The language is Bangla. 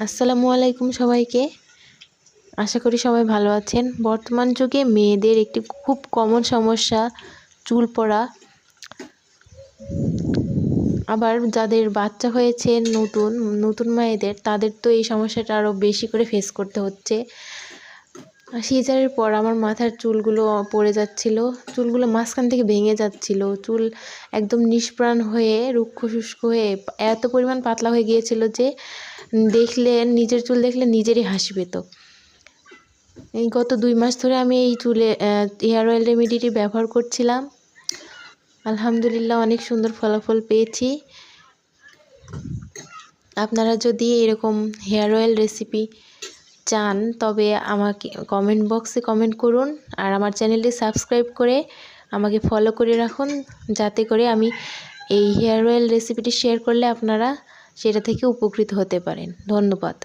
আসসালামু আলাইকুম সবাইকে। আশা করি সবাই ভালো আছেন। বর্তমান যুগে মেয়েদের একটি খুব কমন সমস্যা চুল পড়া। আবার যাদের বাচ্চা হয়েছে নতুন মায়েদের, তাদের তো এই সমস্যাটা আরও বেশি করে ফেস করতে হচ্ছে। সিজারের পর আমার মাথার চুলগুলো পড়ে যাচ্ছিল, চুলগুলো মাঝখান থেকে ভেঙে যাচ্ছিল, চুল একদম নিষ্প্রাণ হয়ে রুক্ষ শুষ্ক হয়ে এত পরিমাণ পাতলা হয়ে গিয়েছিল যে নিজের চুল দেখলে নিজেরই হাসি পেত। এই গত 2 মাস ধরে আমি এই চুলে হেয়ার অয়েল রেমেডিটি ব্যবহার করছিলাম। আলহামদুলিল্লাহ অনেক সুন্দর ফলাফল পেয়েছি। আপনারা যদি এরকম হেয়ার অয়েল রেসিপি চান তবে আমাকে কমেন্ট বক্সে কমেন্ট করুন, আর আমার চ্যানেলটি সাবস্ক্রাইব করে আমাকে ফলো করে রাখুন, যাতে করে আমি এই হেয়ার অয়েল রেসিপিটি শেয়ার করলে আপনারা সেটা থেকে উপকৃত হতে পারেন। ধন্যবাদ।